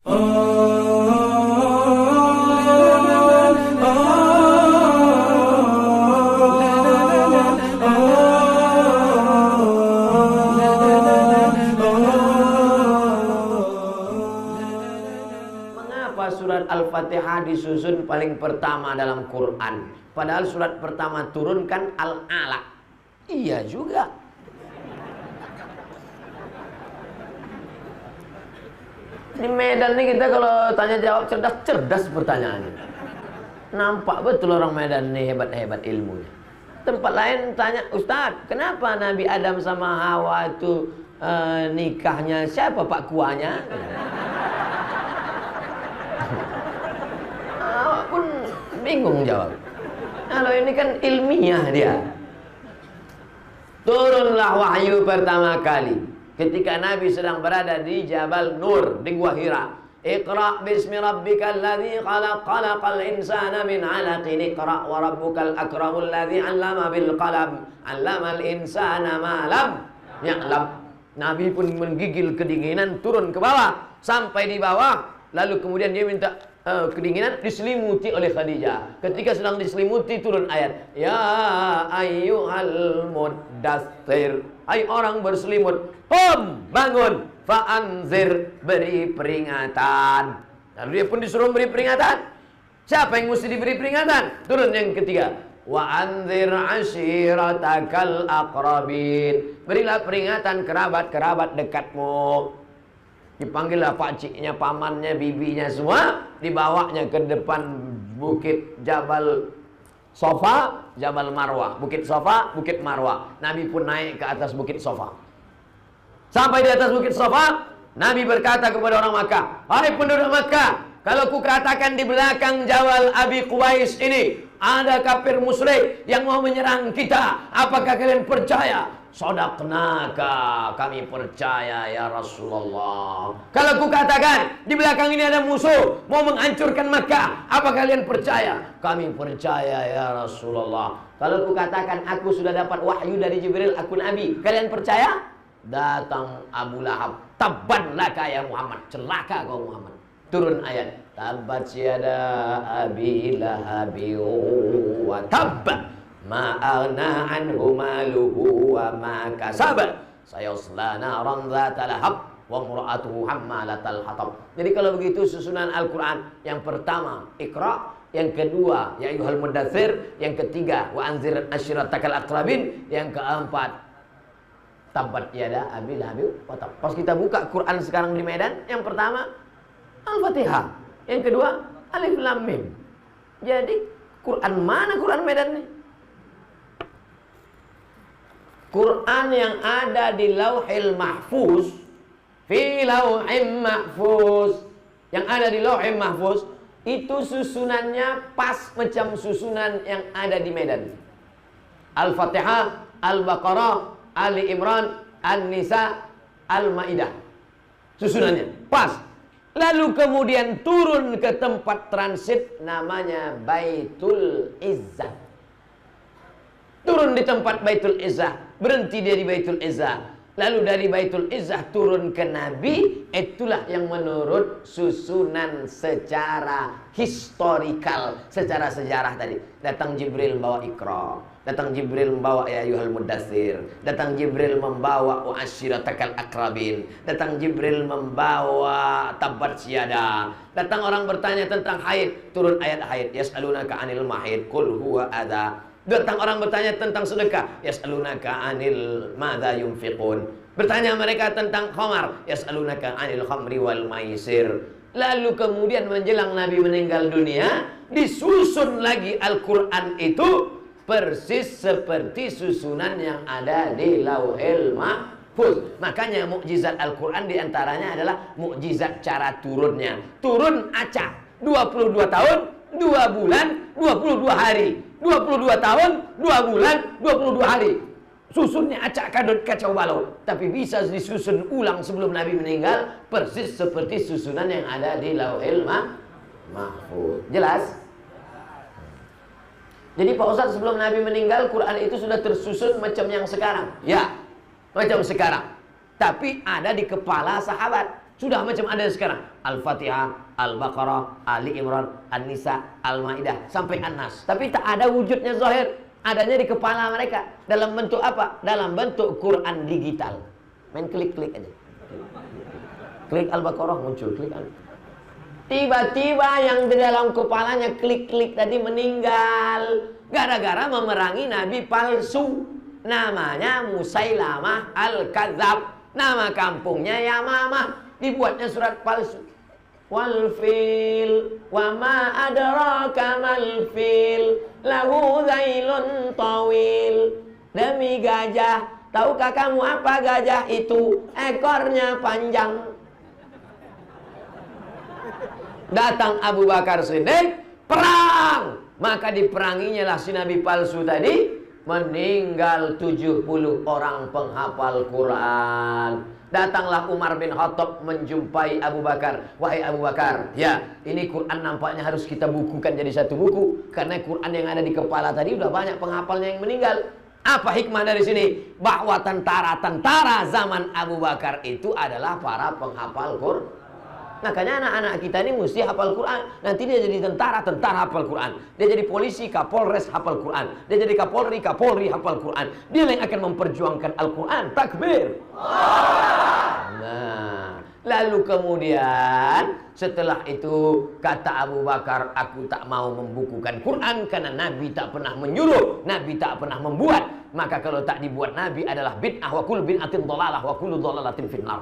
Mengapa surat Al-Fatihah disusun paling pertama dalam Quran? Padahal surat pertama turunkan Al-Alaq. Iya juga. Di Medan nih kita kalau tanya jawab cerdas pertanyaannya. Nampak betul orang Medan nih hebat-hebat ilmunya. Tempat lain tanya, Ustadz, kenapa Nabi Adam sama Hawa itu nikahnya siapa pak kuahnya? Awak pun bingung jawab. Kalau ini kan ilmiah dia. Turunlah wahyu pertama kali ketika Nabi sedang berada di Jabal Nur di Gua Hira. Iqra bismi rabbikal ladzi khalaq, khalaqal insana min 'alaqin, iqra wa rabbukal akramul ladzi 'allama bil qalam, 'allamal insana ma lam ya'lam. Nabi pun menggigil kedinginan, turun ke bawah sampai di bawah, lalu kemudian dia minta kedinginan, diselimuti oleh Khadijah. Ketika sedang diselimuti turun ayat, ya ayyuhal muddatsir, hai orang berselimut, bangun, fa'anzir, beri peringatan. Lalu dia pun disuruh beri peringatan. Siapa yang mesti diberi peringatan? Turun yang ketiga, wa anzir ashiratakal aqrabin, berilah peringatan kerabat-kerabat dekatmu. Dipanggillah pakciknya, pamannya, bibinya semua, dibawanya ke depan bukit Jabal Sofa, Jabal Marwah. Bukit Sofa, Bukit Marwah. Nabi pun naik ke atas bukit Sofa. Sampai di atas bukit Sofa, Nabi berkata kepada orang Makkah, hai penduduk Makkah, kalau ku katakan di belakang Jabal Abi Qubais ini ada kafir musyrik yang mau menyerang kita, apakah kalian percaya? Sadaqnaka, kami percaya ya Rasulullah. Kalau ku katakan di belakang ini ada musuh mau menghancurkan Makkah, apa kalian percaya? Kami percaya ya Rasulullah. Kalau ku katakan aku sudah dapat wahyu dari Jibril, aku nabi, kalian percaya? Datang Abu Lahab, tabban laka ya Muhammad, celaka kau Muhammad. Turun ayat, tabbat yada abi lahabi wa tabba, ma'agna anhu maluhu wa ma kasaba, sayasla naran dzata lahab wa imra'atuhu hammalatal hatab. Jadi kalau begitu susunan Al-Qur'an, yang pertama Iqra, yang kedua ya ayyuhal muddatsir, yang ketiga wa anzir ashiratakal aqrabin, yang keempat tabbat yada abi lahabi wa tab. Pas kita buka Quran sekarang di Medan, yang pertama Al-Fatihah, yang kedua Alif Lam Mim. Jadi Quran mana Quran Medan nih? Quran yang ada di Lauhil Mahfuz, fi Lauhil Mahfuz, yang ada di Lauhil Mahfuz itu susunannya pas macam susunan yang ada di Medan. Al-Fatihah, Al-Baqarah, Ali Imran, An-Nisa, Al-Maidah. Susunannya pas. Lalu kemudian turun ke tempat transit namanya Baitul Izzah. Turun di tempat Baitul Izzah, berhenti dia di Baitul Izzah. Lalu dari Baitul Izzah turun ke Nabi. Itulah yang menurut susunan secara historikal, secara sejarah tadi. Datang Jibril membawa Iqra, datang Jibril membawa ya ayyuhal muddatsir, datang Jibril membawa wa ashiratakal aqrabin, datang Jibril membawa tabbat yada. Datang orang bertanya tentang haid, turun ayat haid, yas'alunaka 'anil mahid qul huwa adza. Datang orang bertanya tentang sedekah, yas'alunaka 'anil madza yunfiqun. Bertanya mereka tentang khamar, yas'alunaka 'anil khamri wal maisir. Lalu kemudian menjelang Nabi meninggal dunia, disusun lagi Al-Qur'an itu persis seperti susunan yang ada di Lauhil Mahfuz. Makanya mukjizat Al-Qur'an diantaranya adalah mukjizat cara turunnya. Turun acak 22 tahun, 2 bulan, 22 hari. 22 tahun, 2 bulan, 22 hari. Susunnya acak kadut kacau balau. Tapi bisa disusun ulang sebelum Nabi meninggal, persis seperti susunan yang ada di Lauhil Mahfuz. Jelas? Jadi Pak Ustadz, sebelum Nabi meninggal, Quran itu sudah tersusun macam yang sekarang. Ya, macam sekarang. Tapi ada di kepala sahabat. Sudah macam ada sekarang. Al-Fatihah, Al-Baqarah, Ali Imran, An-Nisa, Al-Maidah sampai An-Nas. Tapi tak ada wujudnya zahir. Adanya di kepala mereka. Dalam bentuk apa? Dalam bentuk Quran digital. Main klik-klik aja. Klik Al-Baqarah muncul, klik Al. Tiba-tiba yang di dalam kepalanya klik-klik tadi meninggal. Gara-gara memerangi nabi palsu. Namanya Musailamah Al-Kadzab. Nama kampungnya Yamamah. Dibuatnya surat palsu. Wal fil wa ma adraka mal fil lahu zailun tawil. Demi gajah, tahukah kamu apa gajah itu? Ekornya panjang. Datang Abu Bakar Siddiq, perang. Maka diperanginya lah si nabi palsu tadi. Meninggal 70 orang penghafal Quran. Datanglah Umar bin Khattab menjumpai Abu Bakar. Wahai Abu Bakar, ya ini Quran nampaknya harus kita bukukan jadi satu buku. Karena Quran yang ada di kepala tadi udah banyak penghafalnya yang meninggal. Apa hikmah dari sini? Bahwa tentara-tentara zaman Abu Bakar itu adalah para penghafal Quran. Makanya anak-anak kita ini mesti hafal Quran. Nanti dia jadi tentara, tentara hafal Quran. Dia jadi polisi, kapolres hafal Quran. Dia jadi kapolri, kapolri hafal Quran. Dia yang akan memperjuangkan Al-Quran. Takbir. Nah, lalu kemudian setelah itu kata Abu Bakar, aku tak mau membukukan Quran karena Nabi tak pernah menyuruh, Nabi tak pernah membuat. Maka kalau tak dibuat Nabi adalah bid'ah, wa kullu bid'atin dhalalah wa kullu dhalalatin finnar.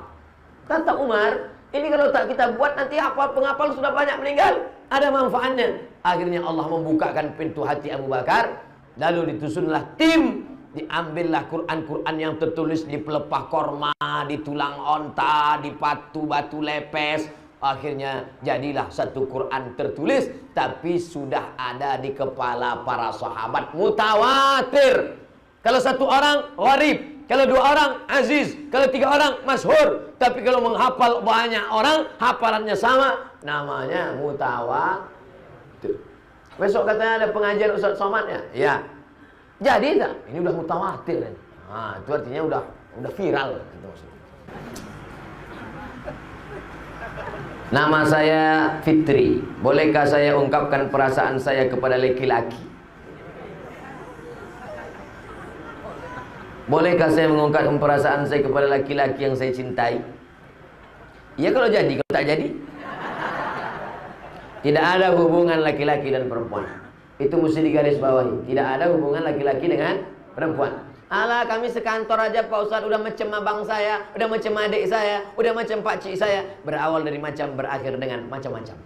Kata Umar, ini kalau tak kita buat nanti hafal penghafal sudah banyak meninggal. Ada manfaatnya. Akhirnya Allah membukakan pintu hati Abu Bakar. Lalu ditusunlah tim. Diambillah Quran-Quran yang tertulis di pelepah korma, di tulang onta, di batu lepes. Akhirnya jadilah satu Quran tertulis. Tapi sudah ada di kepala para sahabat mutawatir. Kalau satu orang gharib. Kalau dua orang aziz, kalau tiga orang masyhur. Tapi kalau menghafal banyak orang, hafalannya sama, namanya mutawatir. Besok katanya ada pengajian Ustaz Somad ya? Ya. Jadi tak? Ini udah mutawatir. Nah, itu artinya udah viral. Nama saya Fitri. Bolehkah saya ungkapkan perasaan saya kepada laki-laki? Bolehkah saya mengungkapkan perasaan saya kepada laki-laki yang saya cintai? Ya kalau jadi, kalau tak jadi. Tidak ada hubungan laki-laki dan perempuan. Itu mesti digarisbawahi. Tidak ada hubungan laki-laki dengan perempuan. Alah, kami sekantor aja Pak Ustadz, udah macam abang saya, udah macam adik saya, udah macam pakcik saya. Berawal dari macam, berakhir dengan macam-macam.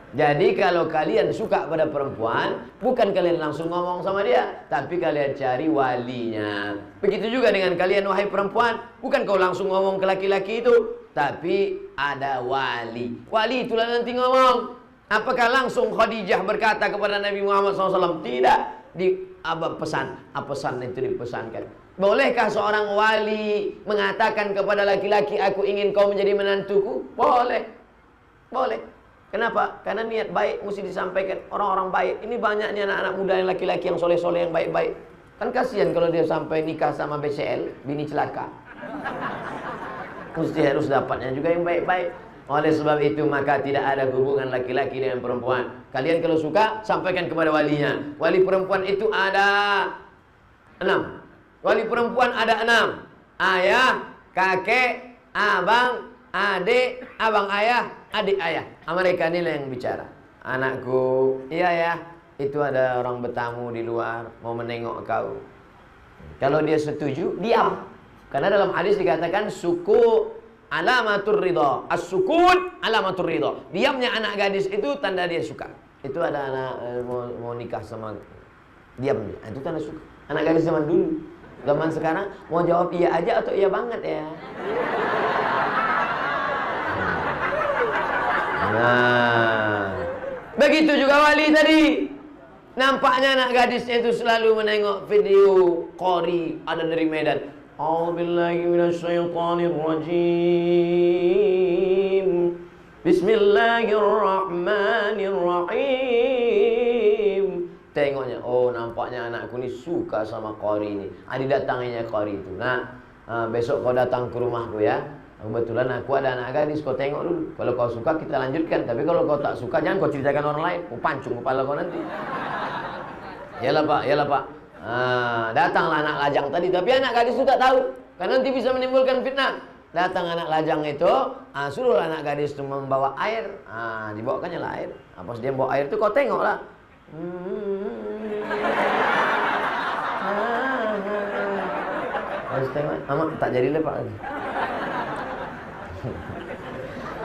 Jadi kalau kalian suka pada perempuan, bukan kalian langsung ngomong sama dia, tapi kalian cari walinya. Begitu juga dengan kalian wahai perempuan, bukan kau langsung ngomong ke laki-laki itu, tapi ada wali. Wali itulah nanti ngomong. Apakah langsung Khadijah berkata kepada Nabi Muhammad SAW? Tidak. Di pesan itu dipesankan. Bolehkah seorang wali mengatakan kepada laki-laki, aku ingin kau menjadi menantuku? Boleh. Boleh. Kenapa? Karena niat baik mesti disampaikan. Orang-orang baik. Ini banyaknya anak-anak muda yang laki-laki yang soleh-soleh yang baik-baik. Kan kasihan kalau dia sampai nikah sama BCL, bini celaka. Mesti harus dapatnya juga yang baik-baik. Oleh sebab itu maka tidak ada hubungan laki-laki dengan perempuan. Kalian kalau suka sampaikan kepada walinya. Wali perempuan itu ada 6. Wali perempuan ada 6. Ayah, kakek, abang, adik, abang ayah, adik ayah. Mereka inilah yang bicara. Anakku, iya ya, itu ada orang bertamu di luar mau menengok kau. Kalau dia setuju, diam. Karena dalam hadis dikatakan suku alamatur ridha. As-sukun alamatur ridha. Diamnya anak gadis itu tanda dia suka. Itu ada anak mau nikah sama diamnya. Itu tanda suka. Anak gadis zaman dulu. Zaman sekarang mau jawab iya aja atau iya banget ya. Nah, begitu juga wali tadi. Nampaknya anak gadisnya itu selalu menengok video qori ada dari Medan. A'udzubillahi minasyaitonirrajim. Bismillahirrahmanirrahim. Tengoknya, oh nampaknya anakku ini suka sama qori ini. Didatanginya qori itu. Nah, besok kau datang ke rumahku ya. Kebetulan aku ada anak gadis, kau tengok dulu. Kalau kau suka kita lanjutkan, tapi kalau kau tak suka jangan kau ceritakan orang lain. Kau pancung kepala kau nanti. Yalah Pak, yalah Pak. Datanglah anak lajang tadi, tapi anak gadis itu tak tahu, karena nanti bisa menimbulkan fitnah. Datang anak lajang itu, suruh anak gadis itu membawa air. Dibawakannya lah air. Pas dia bawa air itu kau tengoklah. Harus tengok, tak jadi lepak lagi.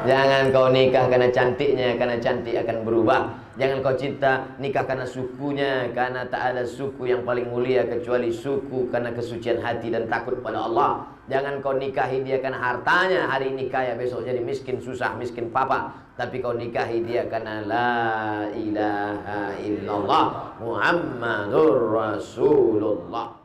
Jangan kau nikah karena cantiknya, karena cantik akan berubah. Jangan kau cinta nikah karena sukunya, karena tak ada suku yang paling mulia kecuali suku karena kesucian hati dan takut pada Allah. Jangan kau nikahi dia karena hartanya, hari ini kaya besok jadi miskin, susah, miskin papa. Tapi kau nikahi dia karena la ilaha illallah Muhammadur Rasulullah.